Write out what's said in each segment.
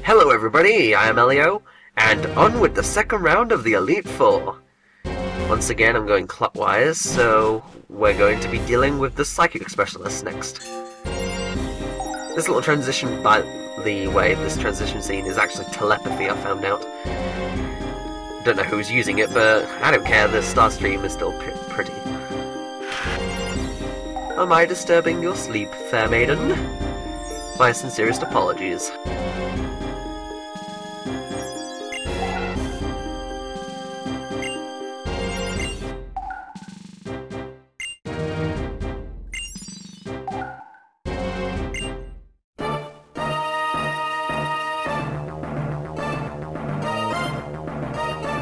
Hello everybody, I am Elio, and on with the second round of the Elite Four. Once again I'm going clockwise, so we're going to be dealing with the Psychic Specialist next. This little transition, by the way, this transition scene is actually telepathy, I found out. Don't know who's using it, but I don't care, the star stream is still pretty. Am I disturbing your sleep, fair maiden? My sincerest apologies.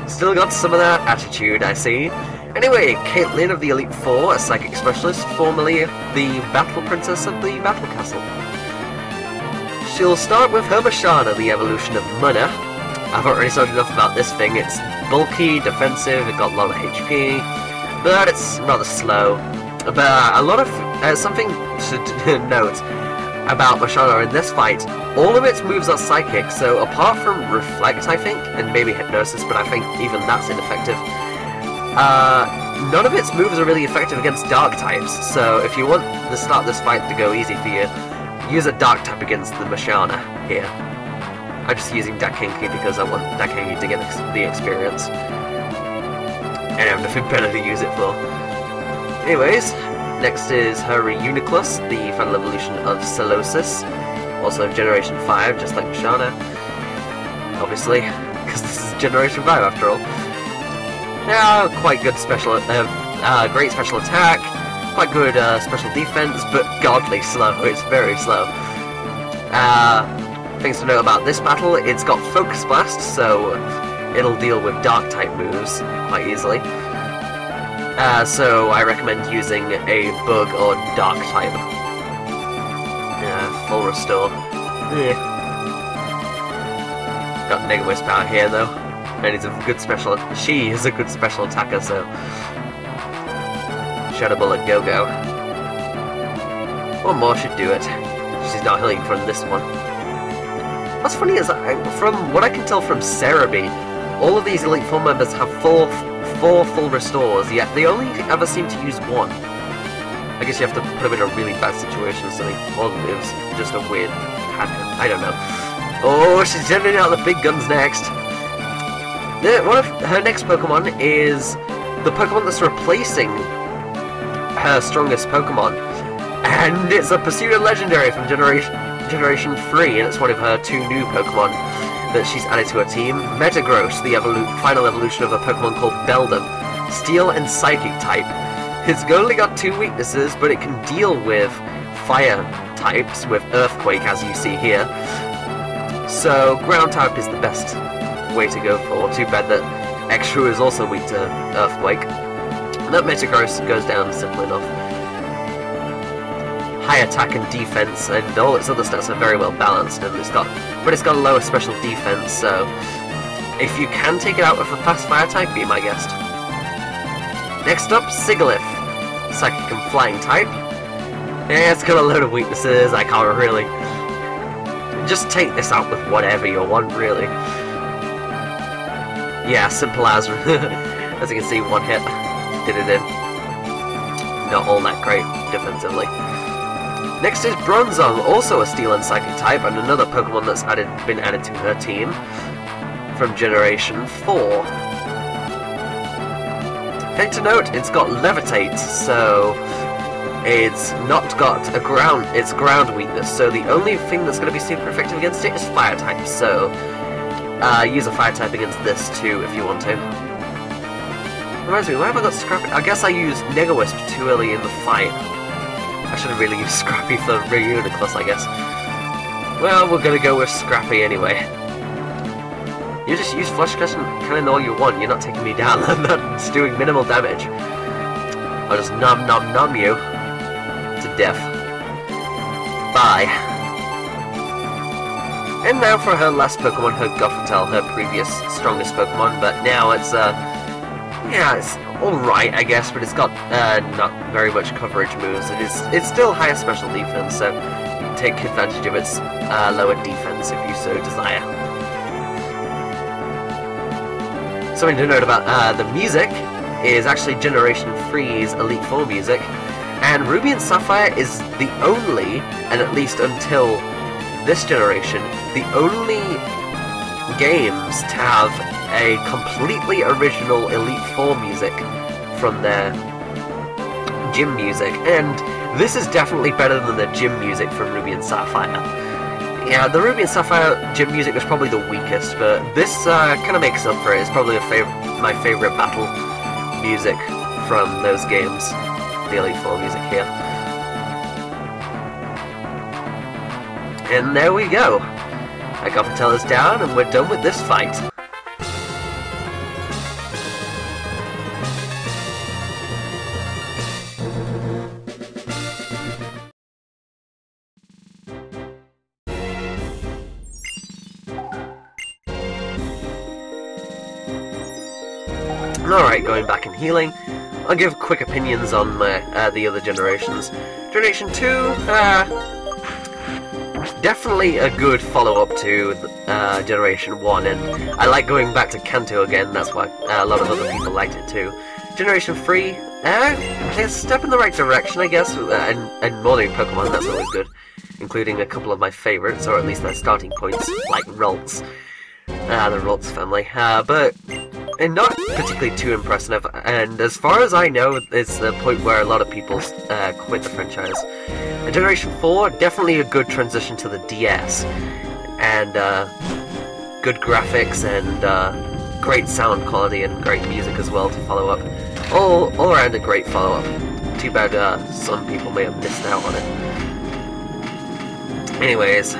Still got some of that attitude, I see. Anyway, Caitlin of the Elite Four, a Psychic Specialist, formerly the Battle Princess of the Battle Castle. She'll start with her Marshal, the evolution of Mana. I've already said enough about this thing. It's bulky, defensive, it got a lot of HP, but it's rather slow. But a lot of... something to note about Marshal in this fight, all of its moves are psychic, so apart from Reflect, I think, and maybe Hypnosis, but I think even that's ineffective, none of its moves are really effective against Dark types, so if you want to start this fight to go easy for you, use a Dark type against the Marshal here. I'm just using Dakenki because I want Dakenki to get the experience, and I have nothing better to use it for. Anyways, next is her Reuniclus, the final evolution of Celosis, also Generation 5, just like Marshal, obviously, because this is Generation 5 after all. Yeah, quite good special, great special attack, quite good special defense, but godly slow, it's very slow. Things to know about this battle, it's got Focus Blast, so it'll deal with Dark type moves quite easily. So I recommend using a Bug or Dark type. Full Restore. Got Negative power here though, and it's a good special. She is a good special attacker, so Shadow Bullet Go-Go. One more should do it. She's not healing from this one. What's funny is that, from what I can tell from Cerebi, all of these Elite Four members have four full restores, yet they only ever seem to use one. I guess you have to put them in a really bad situation or something, or it's just a weird pattern. I don't know. Oh, she's sending out the big guns next. One of her next Pokemon is the Pokemon that's replacing her strongest Pokemon, and it's a Pursuit Legendary from Generation 3, and it's one of her two new Pokemon that she's added to her team. Metagross, the final evolution of a Pokemon called Beldum, Steel and Psychic type. It's only got two weaknesses, but it can deal with fire types, with Earthquake, as you see here. So Ground type is the best way to go for. Too bad that Extra is also weak to Earthquake. That Metagross goes down simple enough. High attack and defense, and all its other stats are very well balanced, and it's got a lower special defense, so if you can take it out with a fast fire type, be my guest. Next up, Sigilyph, Psychic and Flying type. Yeah, it's got a load of weaknesses, I can't really... Just take this out with whatever you want, really. Yeah, simple as... as you can see, one hit did it in. Not all that great defensively. Next is Bronzong, also a Steel and Psychic type, and another Pokemon that's been added to her team from Generation 4. Thing to note, it's got Levitate, so it's not got a ground, it's ground weakness, so the only thing that's going to be super effective against it is Fire type, so use a Fire type against this too if you want to. Reminds me, why have I got Scrappy? I guess I used Negawisp too early in the fight. I should have really used Scrappy for Reuniclus, I guess. Well, we're gonna go with Scrappy anyway. You just use Flash Cannon all you want, you're not taking me down, that's doing minimal damage. I'll just nom you to death. Bye. And now for her last Pokemon, her Gothitelle, her previous strongest Pokemon, but now it's, yeah, it's alright, I guess, but it's got not very much coverage moves. It's still higher special defense, so you can take advantage of its lower defense if you so desire. Something to note about the music is actually Generation 3's Elite Four music, and Ruby and Sapphire is the only, and at least until this generation, the only games to have a completely original Elite Four music from their gym music, and this is definitely better than the gym music from Ruby and Sapphire. Yeah, the Ruby and Sapphire gym music was probably the weakest, but this kind of makes up for it. It's probably my favourite battle music from those games, the Elite Four music here. And there we go. Agapatel is down, and we're done with this fight. Alright, going back and healing, I'll give quick opinions on the other generations. Generation 2, definitely a good follow-up to Generation 1, and I like going back to Kanto again, that's why a lot of other people liked it too. Generation 3, it's a step in the right direction, I guess, and more new Pokemon, that's always good, including a couple of my favourites, or at least their starting points, like Ralts, the Ralts family, but not particularly too impressive, and as far as I know, it's the point where a lot of people quit the franchise. And Generation 4, definitely a good transition to the DS, and good graphics, and great sound quality, and great music as well to follow up. All around a great follow-up. Too bad some people may have missed out on it. Anyways,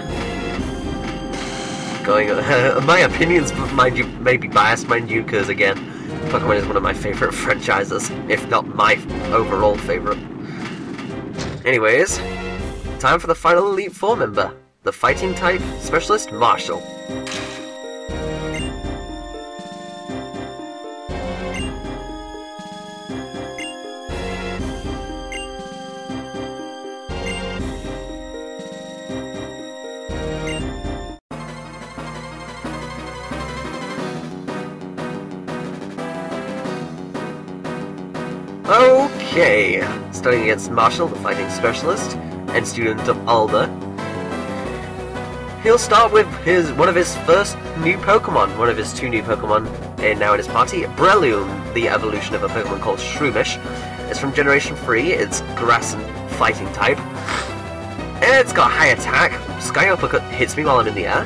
my opinions, mind you, may be biased, mind you, because again, Pokemon is one of my favourite franchises, if not my overall favourite. Anyways, time for the final Elite Four member, the Fighting type Specialist Marshal. Okay, starting against Marshal, the Fighting Specialist, and student of Alba. He'll start with one of his first new Pokemon, one of his two new Pokemon now in his party, Breloom, the evolution of a Pokemon called Shroomish. It's from Generation 3, it's Grass and Fighting type. And it's got high attack, Sky Uppercut hits me while I'm in the air.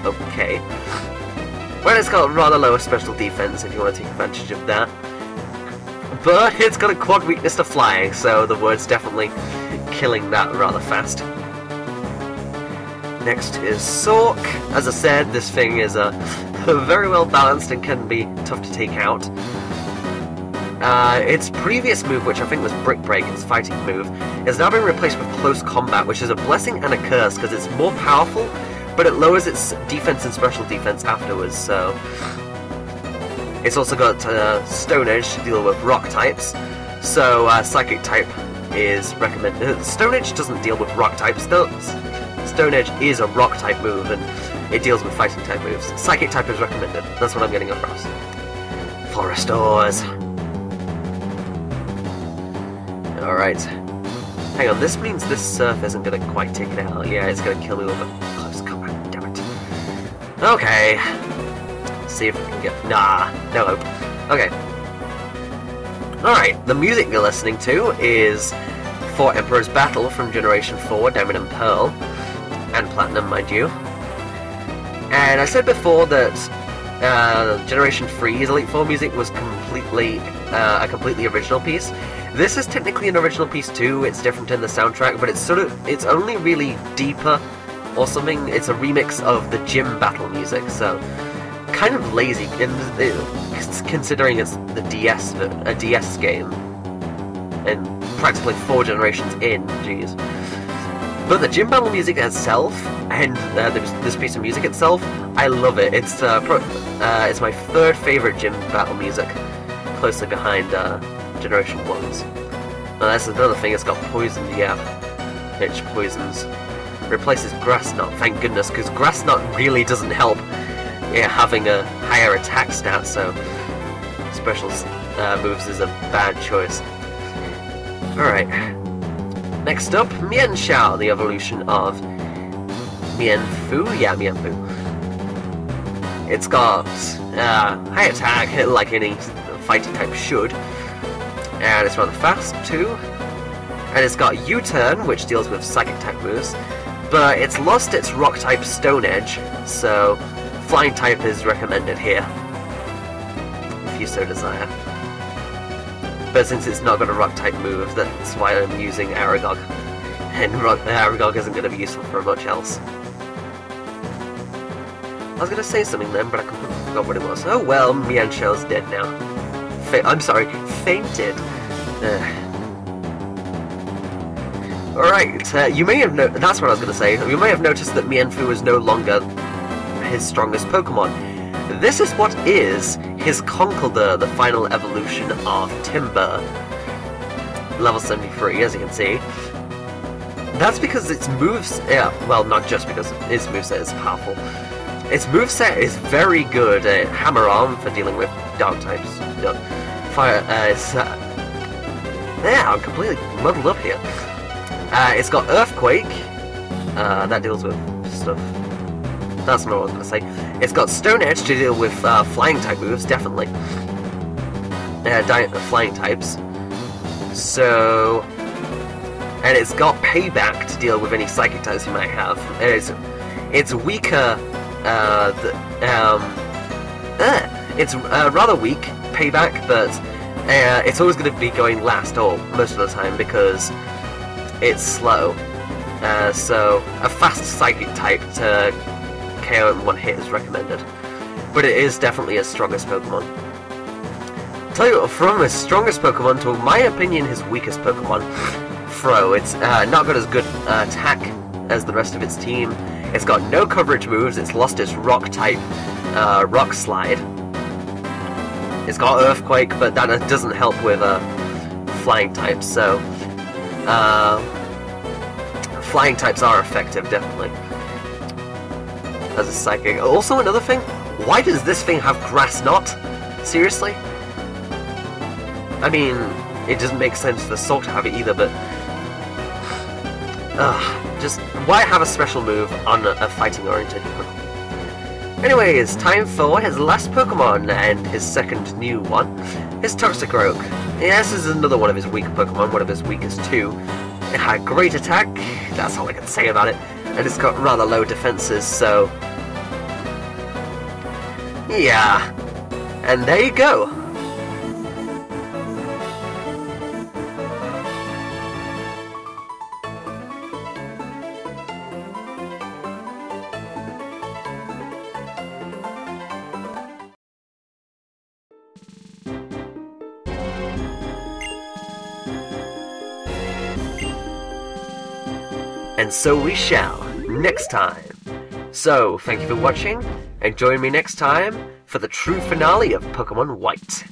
Okay. Well, it's got rather lower special defense if you want to take advantage of that. But it's got a quad weakness to flying, so the word's definitely killing that rather fast. Next is Sork. As I said, this thing is very well balanced and can be tough to take out. Its previous move, which I think was Brick Break, its fighting move, has now been replaced with Close Combat, which is a blessing and a curse, because it's more powerful, but it lowers its defense and special defense afterwards, so... It's also got Stone Edge to deal with rock types, so Psychic type is recommended. Stone Edge doesn't deal with rock types, Stone Edge is a rock type move, and it deals with fighting type moves. Psychic type is recommended, that's what I'm getting across. Forestors. Alright. Hang on, this means this Surf isn't going to quite take it out. Yeah, it's going to kill me with a Close Combat, damn it. Okay. See if we can get... Nah, no hope. Okay. Alright, the music you're listening to is for Emperor's Battle from Generation 4, Diamond and Pearl, and Platinum, mind you. And I said before that Generation 3's Elite Four music was a completely original piece. This is technically an original piece too, it's different in the soundtrack, but it's only really deeper or something. It's a remix of the gym battle music, so kind of lazy, considering it's the DS, a DS game, and practically 4 generations in, jeez. But the gym battle music itself, and this piece of music itself, I love it. It's my third favourite gym battle music, closely behind Generation 1's. That's another thing, it's got poison, yeah. Pitch poisons. replaces Grass Knot, thank goodness, because Grass Knot really doesn't help having a higher attack stat, so special moves is a bad choice. Alright. Next up, Marshal, the evolution of Mienfoo? Yeah, Mienfoo. It's got high attack, like any fighting type should, and it's rather fast too. And it's got U-turn, which deals with psychic type moves, but it's lost its rock type Stone Edge, so flying type is recommended here, if you so desire. But since it's not got a rock type move, that's why I'm using Aragog, and Aragog isn't going to be useful for much else. I was going to say something then, but I completely forgot what it was. Oh well, Mianshal's dead now. I'm sorry, fainted. Alright, you may have that's what I was going to say. You may have noticed that Mienfoo is no longer his strongest Pokemon. This is what is his Conkeldurr, the final evolution of Timber. Level 73, as you can see. That's because its moves... well, not just because its moveset is powerful. Its moveset is very good. Hammer Arm for dealing with dark types. Fire... yeah, I'm completely muddled up here. It's got Earthquake. That deals with stuff. That's not what I was going to say. It's got Stone Edge to deal with flying type moves, definitely. Flying types. So... And it's got Payback to deal with any psychic types you might have. It's weaker... it's rather weak, Payback, but it's always going to be going last, or most of the time, because it's slow. So a fast psychic type to KO in one hit is recommended. But it is definitely his strongest Pokemon. Tell you what, from his strongest Pokemon to, in my opinion, his weakest Pokemon, Fro. It's not got as good attack as the rest of its team. It's got no coverage moves, it's lost its rock type, Rock Slide. It's got Earthquake, but that doesn't help with flying types, so flying types are effective, definitely, as a psychic. Also, another thing, why does this thing have Grass Knot? Seriously? I mean, it doesn't make sense for Salt to have it either, but just why have a special move on a fighting-oriented Pokemon? Anyways, time for his last Pokemon, and his second new one, his Toxicroak. Yeah, this is another one of his weaker Pokemon, one of his weakest too. It had great attack, that's all I can say about it, and it's got rather low defenses, so... yeah. And there you go. And so we shall, next time. So, thank you for watching, and join me next time for the true finale of Pokemon White.